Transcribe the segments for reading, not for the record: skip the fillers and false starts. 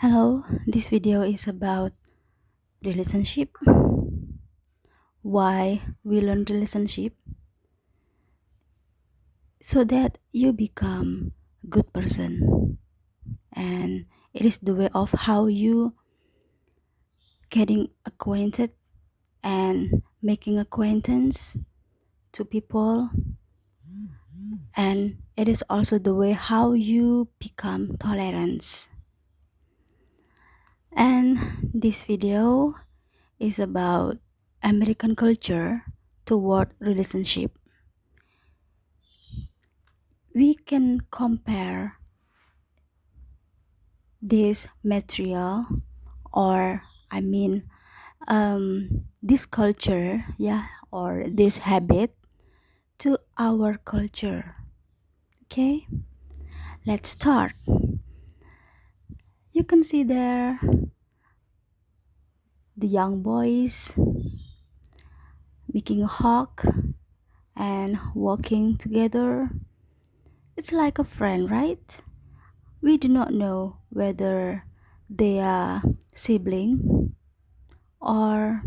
Hello, this video is about relationship. Why we learn relationship so that you become good person, and it is the way of how you getting acquainted and making acquaintance to people, and it is also the way how you become tolerance. And this video is about American culture toward relationship. We can compare this material, or I mean this culture, yeah, or this habit to our culture. Okay, let's start. You can see there the young boys making a hug and walking together. It's like a friend, right? We do not know whether they are sibling or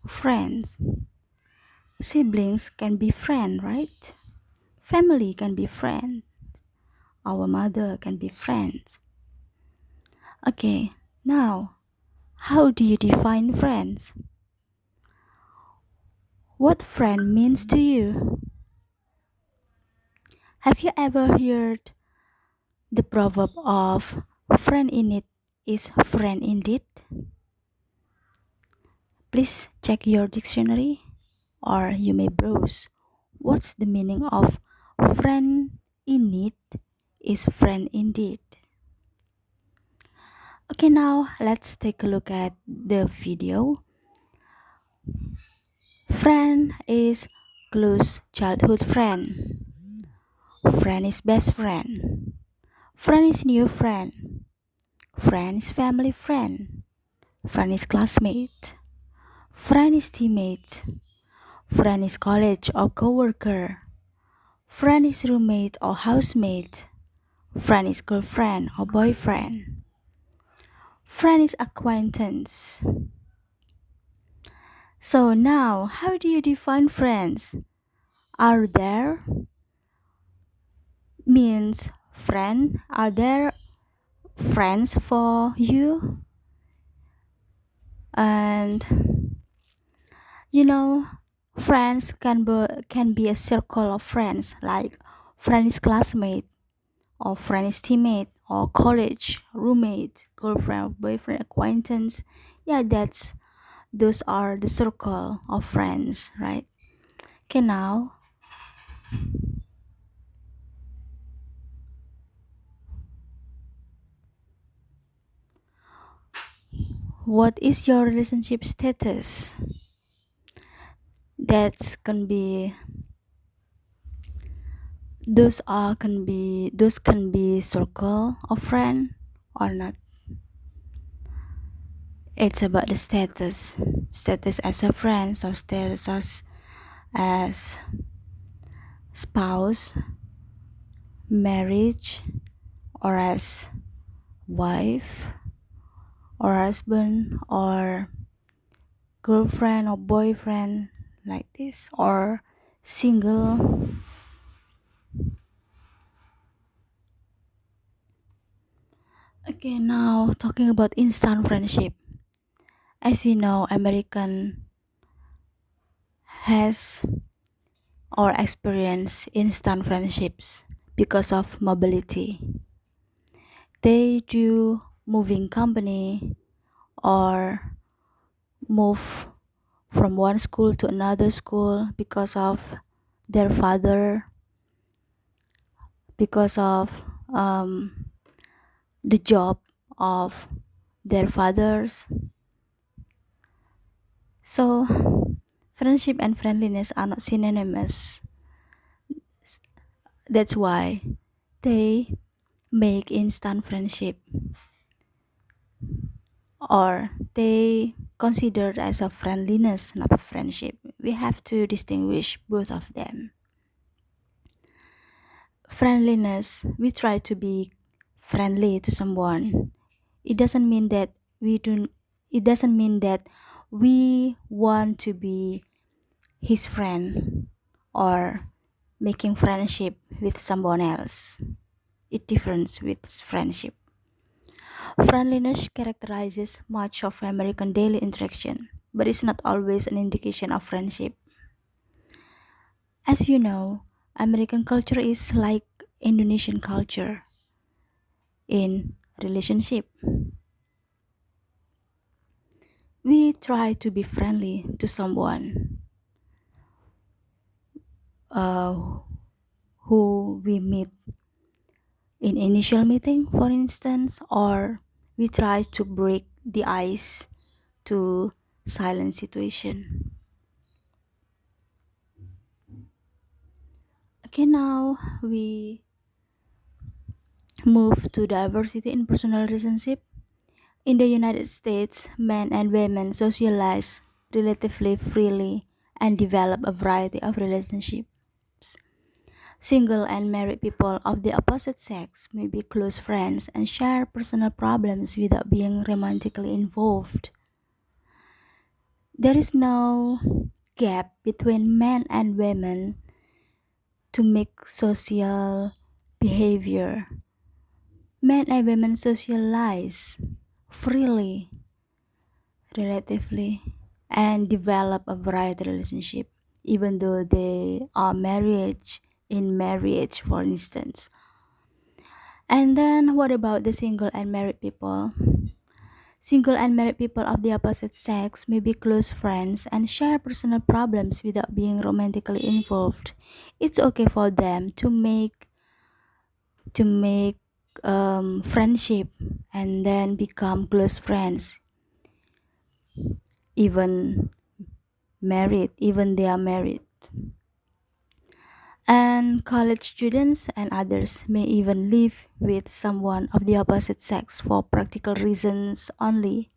friends. Siblings can be friend, right? Family can be friend. Our mother can be friends. Okay, now how do you define friends? What friend means to you? Have you ever heard the proverb of friend in it is friend indeed? Please check your dictionary, or you may browse. What's the meaning of friend in need is friend indeed? Okay, now let's take a look at the video. Friend is close childhood friend. Friend is best friend. Friend is new friend. Friend is family friend. Friend is classmate. Friend is teammate. Friend is college or coworker. Friend is roommate or housemate. Friend is girlfriend or boyfriend. Friend is acquaintance. So now, how do you define friends? Are there means friend? Are there friends for you? And you know, friends can be a circle of friends, like friend is classmate, or friend is teammate, or college roommate, girlfriend, boyfriend, acquaintance. Yeah, that's those are the circle of friends, right? Okay, now what is your relationship status? That can be those can be circle of friend or not. It's about the status as a friend, or status as spouse, marriage, or as wife or husband or girlfriend or boyfriend, like this, or single. Okay, now talking about instant friendship. As you know, American has or experience instant friendships because of mobility. They do moving company or move from one school to another school because of their father, because of the job of their fathers. So friendship and friendliness are not synonymous. That's why they make instant friendship, or they considered as a friendliness, not a friendship. We have to distinguish both of them. Friendliness, we try to be friendly to someone It doesn't mean that we do it doesn't mean that we want to be his friend or making friendship with someone else. It differs with friendship. Friendliness characterizes much of American daily interaction, but it's not always an indication of friendship. As you know, American culture is like Indonesian culture in relationship. We try to be friendly to someone uh, who we meet in initial meeting, for instance, or we try to break the ice to silent situation. Okay, now we move to diversity in personal relationship. In the United States, men and women socialize relatively freely and develop a variety of relationships. Single and married people of the opposite sex may be close friends and share personal problems without being romantically involved. There is no gap between men and women to make social behavior. Men and women socialize freely, relatively, and develop a variety relationship, even though they are marriage, for instance. And then what about the single and married people? Single and married people of the opposite sex may be close friends and share personal problems without being romantically involved. It's okay for them to make friendship and then become close friends, even even they are married. And college students and others may even live with someone of the opposite sex for practical reasons only.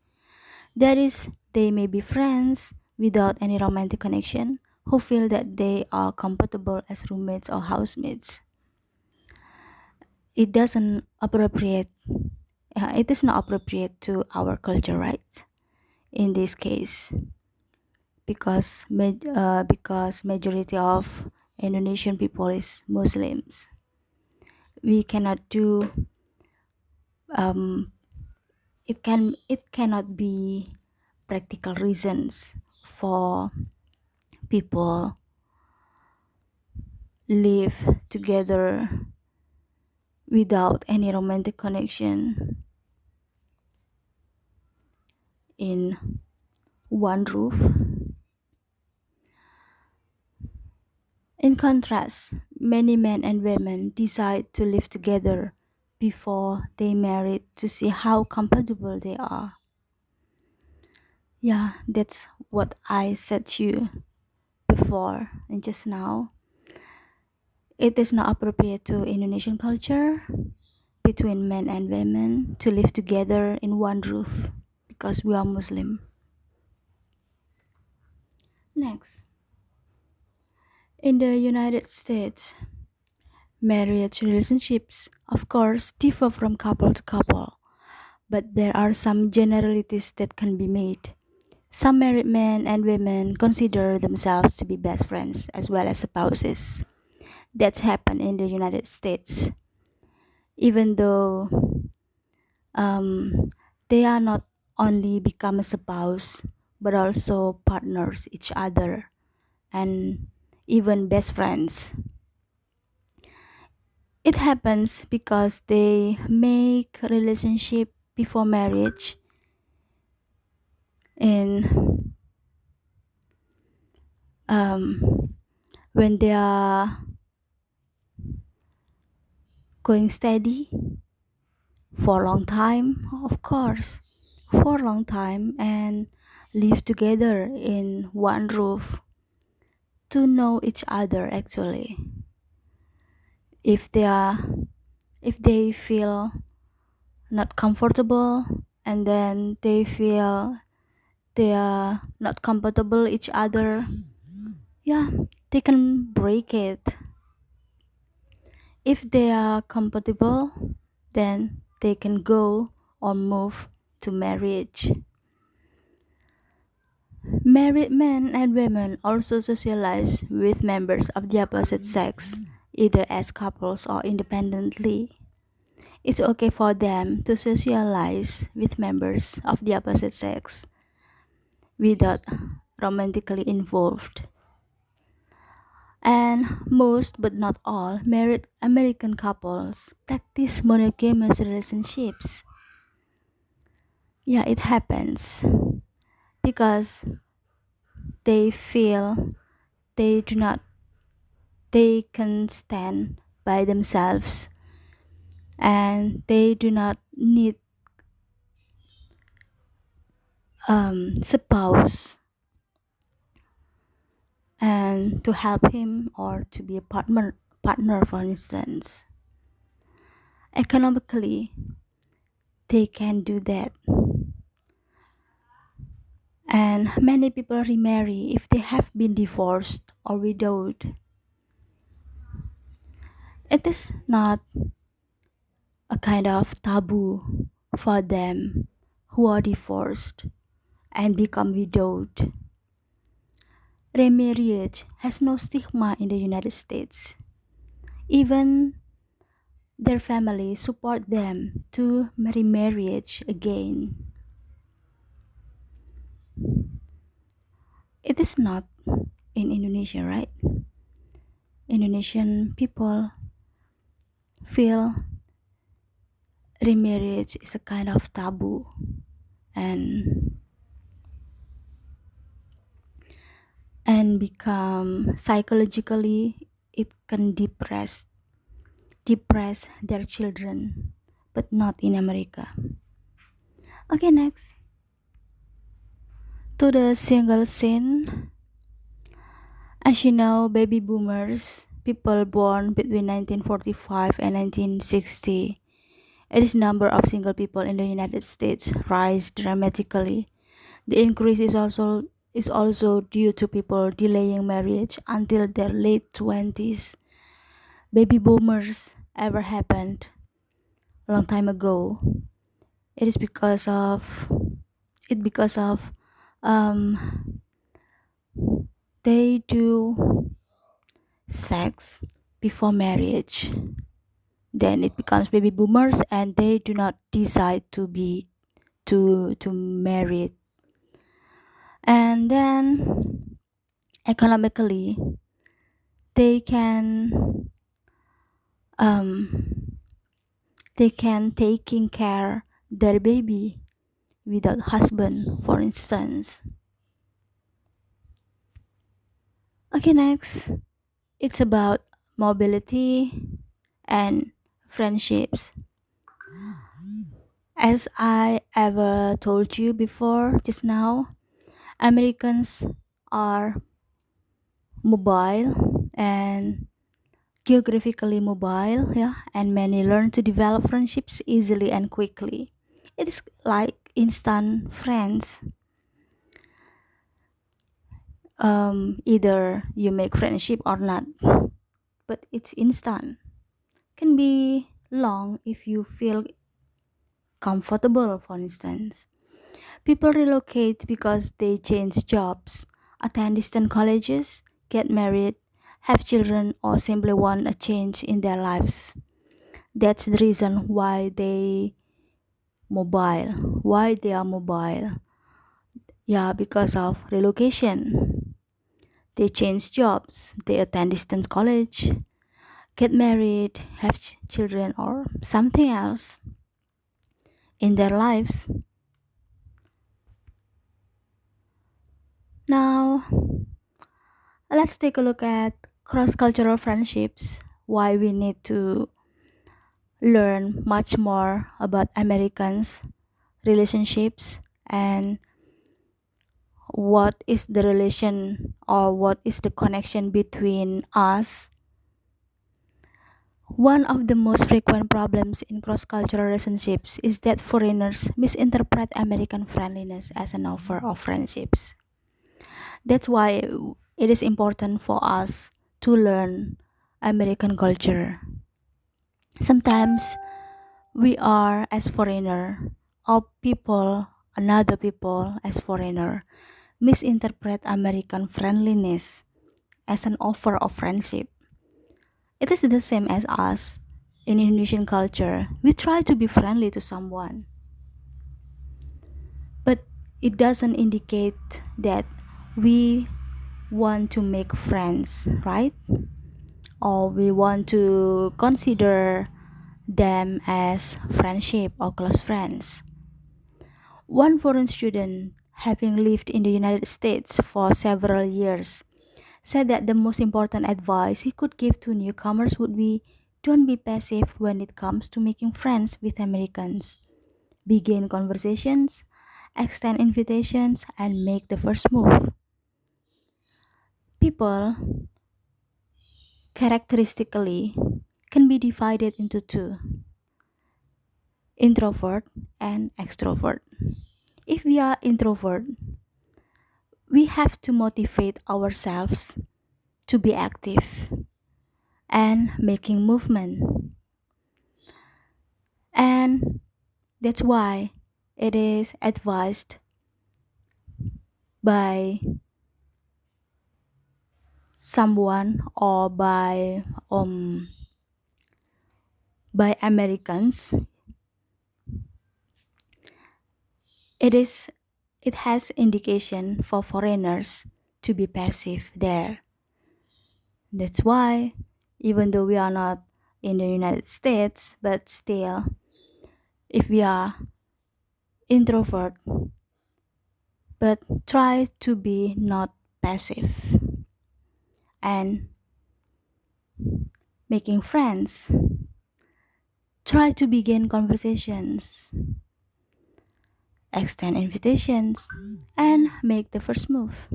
That is, they may be friends without any romantic connection who feel that they are compatible as roommates or housemates. It doesn't appropriate it is not appropriate to our culture, right? In this case, because majority of Indonesian people is Muslims. We cannot do um, it cannot be practical reasons for people live together without any romantic connection in one roof. In contrast, many men and women decide to live together before they marry to see how compatible they are. Yeah, that's what I said to you before and just now. It is not appropriate to Indonesian culture between men and women to live together in one roof because we are Muslim. Next, in the United States, marriage relationships, of course, differ from couple to couple, but there are some generalities that can be made. Some married men and women consider themselves to be best friends as well as spouses. That's happened in the United States, even though um, they are not only become a spouse but also partners each other and even best friends. It happens because they make relationship before marriage and um, when they are going steady for a long time, of course, for a long time and live together in one roof to know each other actually. If they are if they feel not comfortable and then they feel they are not compatible each other, yeah, they can break it. If they are compatible, then they can go or move to marriage. Married men and women also socialize with members of the opposite sex, either as couples or independently. It's okay for them to socialize with members of the opposite sex without romantically involved. And most, but not all, married American couples practice monogamous relationships. Yeah, it happens because they feel they do not they can stand by themselves and they do not need spouse and to help him or to be a partner for instance. Economically they can do that, and many people remarry if they have been divorced or widowed. It is not a kind of taboo for them who are divorced and become widowed. Remarriage has no stigma in the United States. Even their families support them to remarriage again. It is not in Indonesia, right? Indonesian people feel remarriage is a kind of taboo, and become psychologically it can depress their children, but not in America. Okay, next to the single scene. As you know, baby boomers, people born between 1945 and 1960, its number of single people in the United States rise dramatically. The increase is also due to people delaying marriage until their late 20s. Baby boomers ever happened a long time ago. It is because of um they do sex before marriage. Then it becomes baby boomers and they do not decide to marry. And then economically they can um they can taking care their baby without husband for instance. Okay, next it's about mobility and friendships. As I ever told you before just now, Americans are mobile and geographically mobile, yeah, and many learn to develop friendships easily and quickly. It is like instant friends. Either you make friendship or not, but it's instant. Can be long if you feel comfortable, for instance. People relocate because they change jobs, attend distant colleges, get married, have children, or simply want a change in their lives. That's the reason why they are mobile. Yeah, because of relocation. They change jobs, they attend distance college, get married, have children, or something else in their lives. Now, let's take a look at cross cultural friendships, why we need to learn much more about Americans' relationships and what is the relation or what is the connection between us. One of the most frequent problems in cross cultural relationships is that foreigners misinterpret American friendliness as an offer of friendships. That's why it is important for us to learn American culture. Sometimes we are as foreigner of people, another people as foreigner, misinterpret American friendliness as an offer of friendship. It is the same as us. In Indonesian culture, we try to be friendly to someone, but it doesn't indicate that we want to make friends, right? Or we want to consider them as friendship or close friends. One foreign student, having lived in the United States for several years, said that the most important advice he could give to newcomers would be don't be passive when it comes to making friends with Americans. Begin conversations, extend invitations, and make the first move. People, characteristically, can be divided into two: introvert and extrovert. If we are introvert, we have to motivate ourselves to be active and making movement. And that's why it is advised by someone or by Americans. It is it has indication for foreigners to be passive there. That's why even though we are not in the United States, but still if we are introvert, but try to be not passive and making friends. Try to begin conversations, extend invitations, and make the first move.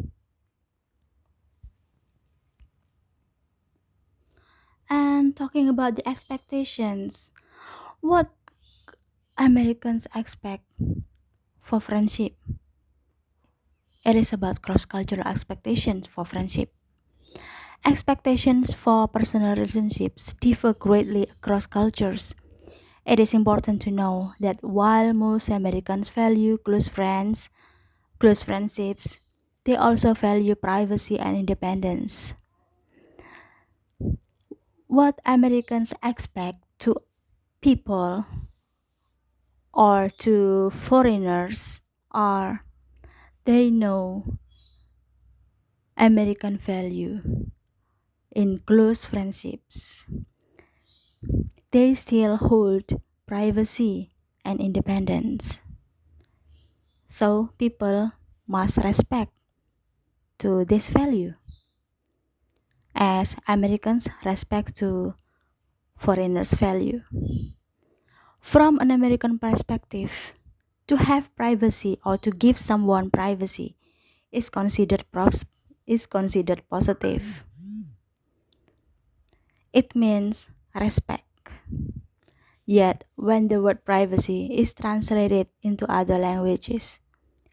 And talking about the expectations, what Americans expect for friendship? It is about cross cultural expectations for friendship. Expectations for personal relationships differ greatly across cultures. It is important to know that while most Americans value close friendships, they also value privacy and independence. What Americans expect to people or to foreigners are they know American value in close friendships. They still hold privacy and independence. So people must respect to this value as Americans respect to foreigners' value. From an American perspective, to have privacy or to give someone privacy is considered positive. It means respect. Yet when the word privacy is translated into other languages,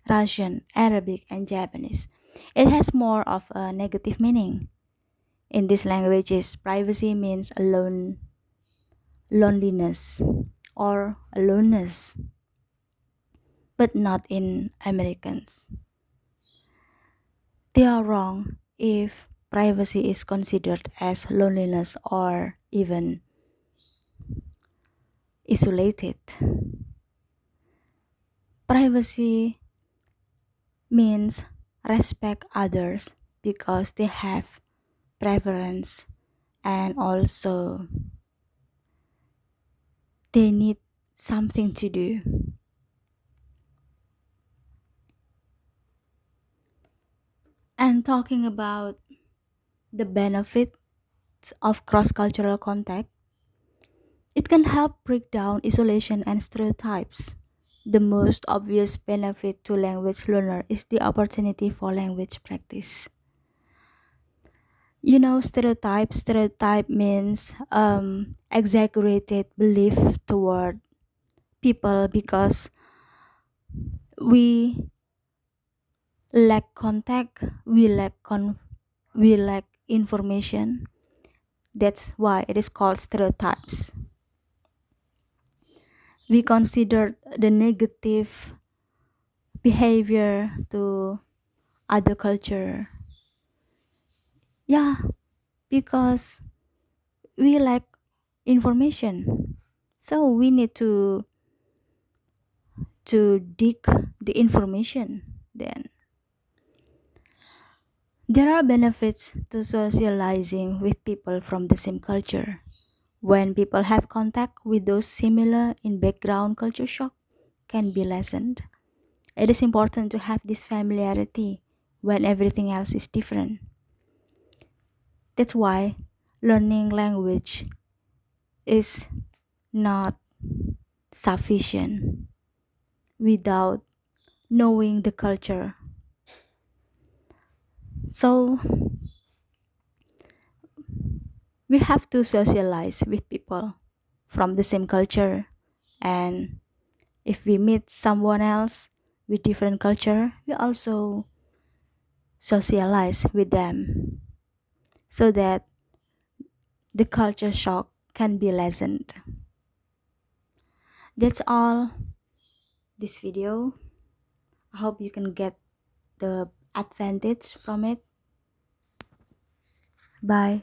Russian, Arabic, and Japanese, it has more of a negative meaning. In these languages, privacy means loneliness or aloneness, but not in Americans. They are wrong if privacy is considered as loneliness or even isolated. Privacy means respect others because they have preference and also they need something to do. And talking about the benefits of cross cultural contact, it can help break down isolation and stereotypes. The most obvious benefit to language learner is the opportunity for language practice. You know, stereotype means exaggerated belief toward people because we lack contact, we lack information. That's why it is called stereotypes. we consider the negative behavior to other culture. Yeah, because we lack information. So we need to dig the information. Then there are benefits to socializing with people from the same culture. When people have contact with those similar in background, culture shock can be lessened. It is important to have this familiarity when everything else is different. That's why learning language is not sufficient without knowing the culture. So we have to socialize with people from the same culture, and if we meet someone else with different culture, we also socialize with them so that the culture shock can be lessened. That's all this video. I hope you can get the advantage from it. Bye.